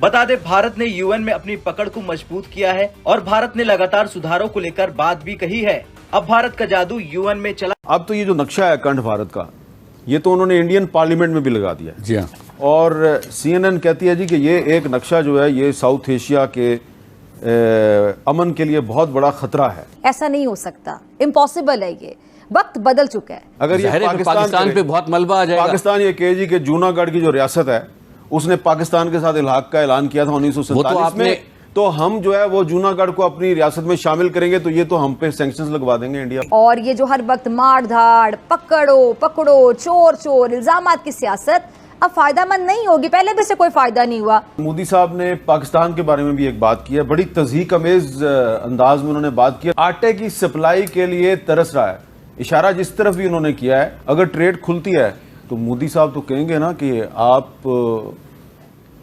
बता दें, भारत ने यूएन में अपनी पकड़ को मजबूत किया है और भारत ने लगातार सुधारों को लेकर बात भी कही है। अब भारत का जादू यूएन में चला। अब तो ये जो नक्शा है अखंड भारत का, ये तो उन्होंने इंडियन पार्लियामेंट में भी लगा दिया है। जी हाँ। और CNN कहती है जी कि ये एक नक्शा जो है ये साउथ एशिया के अमन के लिए बहुत बड़ा खतरा है। ऐसा नहीं हो सकता, इम्पॉसिबल है, ये वक्त बदल चुका है। अगर ये पाकिस्तान पे बहुत मलबा आ जाएगा। पाकिस्तान ये कहे जी कि जूनागढ़ की जो रियासत है उसने पाकिस्तान के साथ इल्हाक का ऐलान किया था 1947 में, तो हम जो है वो जूनागढ़ को अपनी रियासत में शामिल करेंगे तो ये तो हम पे सैंक्शंस लगवा देंगे इंडिया। और ये जो हर वक्त मार धाड़, पकड़ो, चोर इल्जामात की सियासत अब फायदामंद नहीं होगी। पहले भी से कोई फायदा नहीं हुआ। मोदी साहब ने पाकिस्तान के बारे में भी एक बात की है, बड़ी तज़हीक अमेज अंदाज में उन्होंने बात की है। आटे की सप्लाई के लिए तरस रहा है, इशारा जिस तरफ भी उन्होंने किया है। अगर ट्रेड खुलती है तो मोदी साहब तो कहेंगे ना कि आप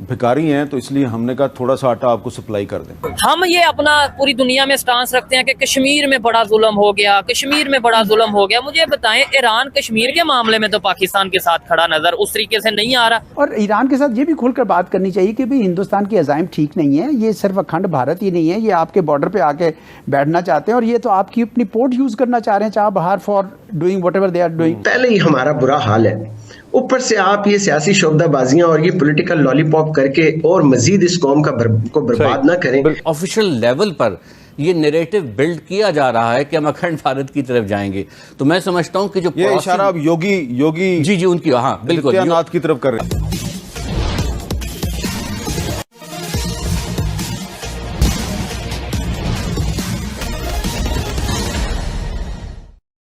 भिखारी हैं, तो इसलिए हमने कहा थोड़ा सा आटा आपको सप्लाई कर दें। हम ये अपना पूरी दुनिया में स्टांस रखते हैं कि कश्मीर में बड़ा जुल्म हो गया, कश्मीर में बड़ा जुल्म हो गया। मुझे बताएं, ईरान कश्मीर के मामले में तो पाकिस्तान के साथ खड़ा नजर उस तरीके से नहीं आ रहा। और ईरान के साथ ये भी खुलकर बात करनी चाहिए कि भाई हिंदुस्तान की अज़ाइम ठीक नहीं है, ये सिर्फ अखंड भारत ही नहीं है, ये आपके बॉर्डर पे आके बैठना चाहते हैं और ये तो आपकी अपनी पोर्ट यूज करना चाह रहे हैं चाहे बाहर for doing whatever they are doing. पहले ही हमारा बुरा हाल है, ऊपर से आप ये सियासी शोबदाबाजियां और ये पॉलिटिकल लॉलीपॉप करके और मजीद इस कौम को बर्बाद ना करें। ऑफिशियल लेवल पर ये नैरेटिव बिल्ड किया जा रहा है कि हम अखंड भारत की तरफ जाएंगे, तो मैं समझता हूं कि जो ये इशारा अब योगी जी उनकी, हाँ बिल्कुल आदित्यनाथ की तरफ कर रहे हैं।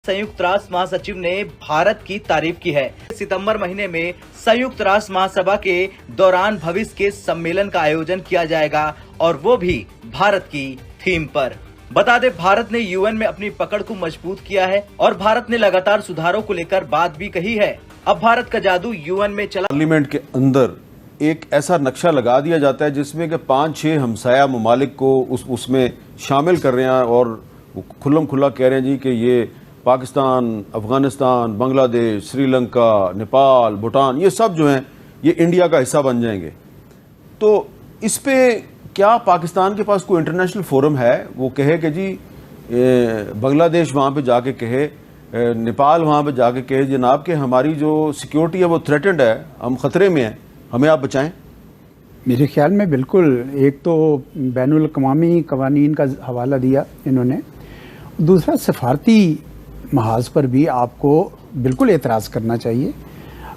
संयुक्त राष्ट्र महासचिव ने भारत की तारीफ की है। सितंबर महीने में संयुक्त राष्ट्र महासभा के दौरान भविष्य के सम्मेलन का आयोजन किया जाएगा और वो भी भारत की थीम पर। बता दें, भारत ने यूएन में अपनी पकड़ को मजबूत किया है और भारत ने लगातार सुधारों को लेकर बात भी कही है। अब भारत का जादू यूएन में चला। पार्लियामेंट के अंदर एक ऐसा नक्शा लगा दिया जाता है जिसमें कि 5-6 हमसाया ममालिक को उसमें शामिल कर रहे हैं और खुल्लम खुल्ला कह रहे हैं जी कि ये पाकिस्तान, अफगानिस्तान, बांग्लादेश, श्रीलंका, नेपाल, भूटान, ये सब जो हैं ये इंडिया का हिस्सा बन जाएंगे। तो इस पे क्या पाकिस्तान के पास कोई इंटरनेशनल फोरम है वो कहे कि जी बांग्लादेश वहाँ पे जाके कहे, नेपाल वहाँ पे जाके कहे जनाब कि हमारी जो सिक्योरिटी है वो थ्रेटेंड है, हम ख़तरे में हैं, हमें आप बचाएं? मेरे ख्याल में बिल्कुल। एक तो बैनुल अक़वामी क़वानीन का हवाला दिया इन्होंने, दूसरा सफारती महाज पर भी आपको बिल्कुल एतराज़ करना चाहिए।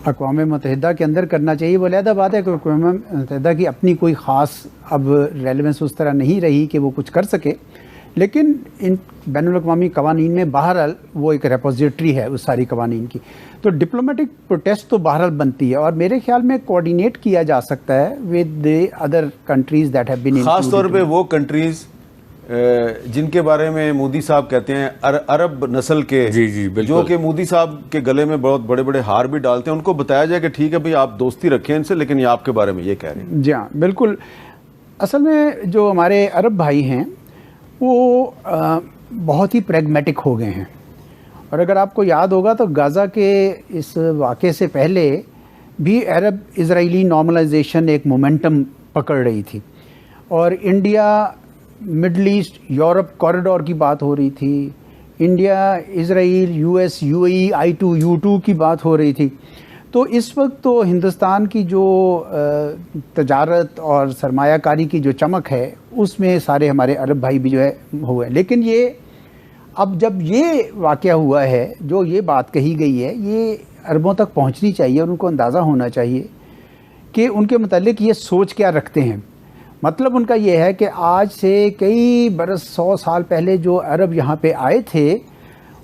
अक़वाम मुत्तहिदा के अंदर करना चाहिए। वो अलहदा बात है कि अक़वाम मुत्तहिदा की अपनी कोई ख़ास अब रेलेवेंस उस तरह नहीं रही कि वो कुछ कर सके, लेकिन इन बैनुल अक़वामी क़वानीन में बहरहाल वो एक रेपोजिटरी है उस सारी क़वानीन की, तो डिप्लोमेटिक प्रोटेस्ट तो बहरहाल बनती है और मेरे ख्याल में कोऑर्डिनेट किया जा सकता है with the other countries that have been, ख़ास तौर पे वो कंट्रीज़ जिनके बारे में मोदी साहब कहते हैं अरब नस्ल के, जी जो कि मोदी साहब के गले में बहुत बड़े बड़े हार भी डालते हैं, उनको बताया जाए कि ठीक है भाई आप दोस्ती रखें इनसे, लेकिन ये आपके बारे में ये कह रहे हैं। जी हाँ बिल्कुल। असल में जो हमारे अरब भाई हैं वो बहुत ही प्रैग्मेटिक हो गए हैं और अगर आपको याद होगा तो गाज़ा के इस वाक़े से पहले भी अरब इजरायली नॉर्मलाइजेशन एक मोमेंटम पकड़ रही थी और India middle east Europe corridor की बात हो रही थी, India Israel US UAE I2U2 की बात हो रही थी। तो इस वक्त तो हिंदुस्तान की जो तजारत और सरमायाकारी की जो चमक है उसमें सारे हमारे अरब भाई भी जो है हुए, लेकिन ये अब जब ये वाक़या हुआ है, जो ये बात कही गई है, ये अरबों तक पहुंचनी चाहिए और उनको अंदाज़ा होना चाहिए कि उनके मुतालिक ये सोच क्या रखते हैं। मतलब उनका ये है कि आज से कई बरस 100 साल पहले जो अरब यहाँ पे आए थे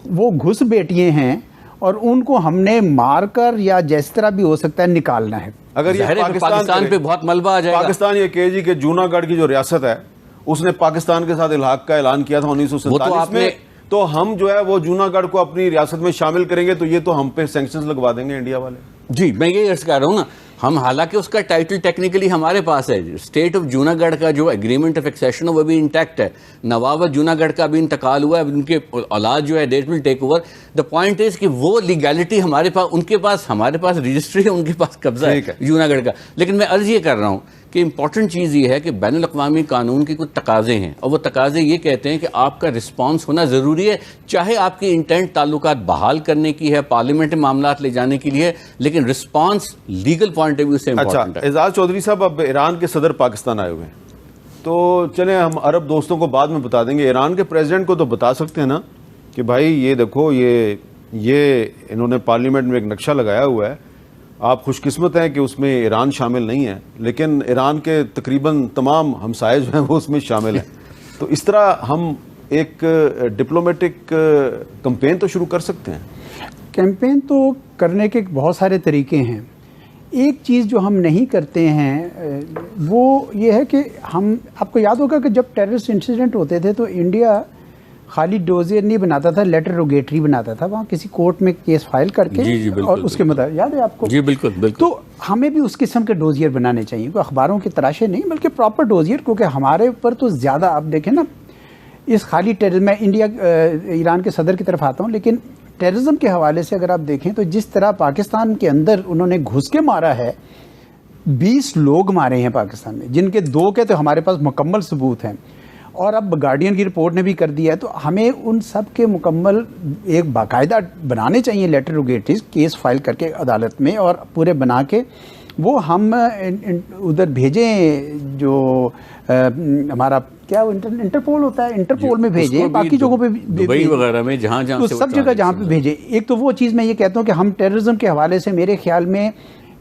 वो घुस बैठिए हैं और उनको हमने मारकर या जिस तरह भी हो सकता है निकालना है। अगर ये पाकिस्तान पे बहुत मलबा आ जाएगा। पाकिस्तान ये कहे जी कि जूनागढ़ की जो रियासत है उसने पाकिस्तान के साथ इल्हाक का ऐलान किया था 1947 में, तो हम जो है वो जूनागढ़ को अपनी रियासत में शामिल करेंगे तो ये तो हम पे सैंक्शंस लगवा देंगे इंडिया वाले। जी मैं ये अर्ज कर रहा हूँ ना, हम हालांकि उसका टाइटल टेक्निकली हमारे पास है, स्टेट ऑफ जूनागढ़ का जो एग्रीमेंट ऑफ एक्सेशन वो भी इंटैक्ट है, नवाब जूनागढ़ का भी इंतकाल हुआ है, उनके औलाद जो है they will take over. The point is कि वो लीगैलिटी हमारे पास, उनके पास, हमारे पास रजिस्ट्री है, उनके पास कब्जा है जूनागढ़ का। लेकिन मैं अर्ज ये कर रहा हूँ कि کہ امپورٹنٹ چیز یہ ہے کہ بین الاقوامی قانون کے کچھ تقاضے ہیں، اور وہ تقاضے یہ کہتے ہیں کہ آپ کا رسپانس ہونا ضروری ہے، چاہے آپ کی انٹینٹ تعلقات بحال کرنے کی ہے، پارلیمنٹ میں معاملات لے جانے کے لیے، لیکن response legal point of view سے امپورٹنٹ ہے۔ اعزاز چودھری صاحب، اب ایران کے صدر پاکستان آئے ہوئے ہیں، تو چلیں ہم عرب دوستوں کو بعد میں بتا دیں گے، ایران کے پریزیڈنٹ کو تو بتا سکتے ہیں نا کہ بھائی یہ دیکھو، یہ انہوں نے پارلیمنٹ میں ایک نقشہ لگایا ہوا ہے، آپ خوش قسمت ہیں کہ اس میں ایران شامل نہیں ہے، لیکن ایران کے تقریباً تمام ہمسائے جو ہیں وہ اس میں شامل ہیں۔ تو اس طرح ہم ایک ڈپلومیٹک کمپین تو شروع کر سکتے ہیں۔ کیمپین تو کرنے کے بہت سارے طریقے ہیں۔ ایک چیز جو ہم نہیں کرتے ہیں وہ یہ ہے کہ ہم، آپ کو یاد ہوگا کہ جب ٹیررسٹ انسیڈنٹ ہوتے تھے تو انڈیا خالی ڈوزیئر نہیں بناتا تھا، لیٹر روگیٹری بناتا تھا، وہاں کسی کورٹ میں کیس فائل کر کے، جی بالکل، اور اس کے مطابق، یاد ہے آپ کو؟ جی بالکل بالکل۔ تو ہمیں بھی اس قسم کے ڈوزیئر بنانے چاہیے، کوئی اخباروں کی تراشے نہیں بلکہ پراپر ڈوزیئر، کیونکہ ہمارے اوپر تو زیادہ، آپ دیکھیں نا اس خالی ٹیررزم، میں ایران کے صدر کی طرف آتا ہوں، لیکن ٹیررزم کے حوالے سے اگر آپ دیکھیں تو جس طرح پاکستان کے اندر انہوں نے گھس کے مارا ہے، 20 لوگ مارے ہیں پاکستان میں، جن کے 2 کے تو ہمارے پاس مکمل ثبوت ہیں، اور اب گارڈین کی رپورٹ نے بھی کر دیا ہے، تو ہمیں ان سب کے مکمل ایک باقاعدہ بنانے چاہیے لیٹر روگیٹریز، کیس فائل کر کے عدالت میں، اور پورے بنا کے وہ ہم ادھر بھیجیں، جو ہمارا کیا انٹرپول ہوتا ہے، انٹرپول میں بھیجیں، باقی جگہوں پہ دبئی وغیرہ میں، جہاں تو سب جگہ جہاں پہ بھیجیں۔ ایک تو وہ چیز میں یہ کہتا ہوں کہ ہم ٹیررزم کے حوالے سے میرے خیال میں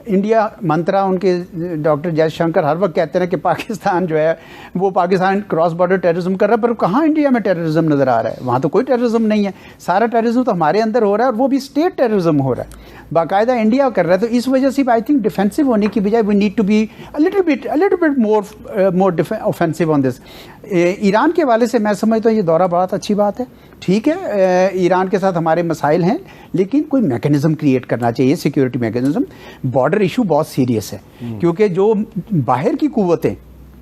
انڈیا منترا، ان کے ڈاکٹر جے شنکر ہر وقت کہتے ہیں کہ پاکستان جو ہے وہ پاکستان کراس بارڈر ٹیررزم کر رہا ہے، پر کہاں انڈیا میں ٹیررزم نظر آ رہا ہے؟ وہاں تو کوئی ٹیررزم نہیں ہے، سارا ٹیررزم تو ہمارے اندر ہو رہا ہے، اور وہ بھی اسٹیٹ ٹیررزم ہو رہا ہے، باقاعدہ انڈیا کر رہا ہے۔ تو اس وجہ سے آئی تھنک ڈیفینسو ہونے کی بجائے we need to be little bit more offensive on this. Iran کے حوالے سے میں سمجھتا ہوں یہ دورہ بہت اچھی بات ہے، ٹھیک ہے، ایران کے ساتھ ہمارے مسائل ہیں، لیکن کوئی میکینزم کریٹ کرنا چاہیے، سیکیورٹی میکینزم۔ بارڈر ایشو بہت سیریس ہے، کیونکہ جو باہر کی قوتیں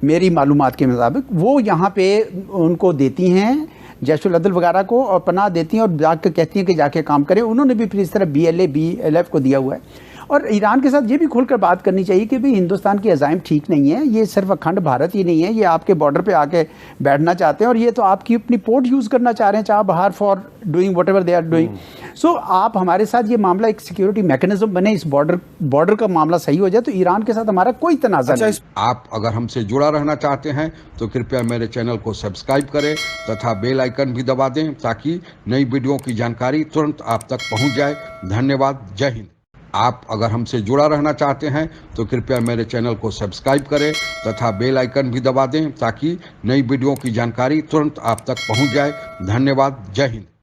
میری معلومات کے مطابق وہ یہاں پہ ان کو دیتی ہیں، جیش العدل وغیرہ کو، اور پناہ دیتی ہیں اور جا کے کہتی ہیں کہ جا کے کام کریں، انہوں نے بھی پھر اس طرح BLF کو دیا ہوا ہے۔ اور ایران کے ساتھ یہ بھی کھول کر بات کرنی چاہیے کہ بھئی ہندوستان کی عزائم ٹھیک نہیں ہے، یہ صرف اکھنڈ بھارت ہی نہیں ہے، یہ آپ کے بارڈر پہ آ کے بیٹھنا چاہتے ہیں، اور یہ تو آپ کی اپنی پورٹ یوز کرنا چاہ رہے ہیں چاہ باہر، for doing whatever they are doing. So آپ ہمارے ساتھ یہ معاملہ ایک سیکیورٹی میکینزم بنے، اس بارڈر کا معاملہ صحیح ہو جائے تو ایران کے ساتھ ہمارا کوئی تنازع نہیں۔ آپ اگر ہم سے جڑا رہنا چاہتے ہیں تو کرپیا میرے چینل کو سبسکرائب کریں تتھا بیل آئیکن بھی دبا دیں تاکہ نئی ویڈیو کی جانکاری ترنت آپ تک پہنچ جائے۔ دھنیہ واد، جے ہند۔ آپ اگر ہم سے جڑا رہنا چاہتے ہیں تو کرپیا میرے چینل کو سبسکرائب کریں تتھا بیل آئیکن بھی دبا دیں تاکہ نئی ویڈیو کی جانکاری ترنت آپ تک پہنچ جائے۔ دھنیہ واد، جے ہند۔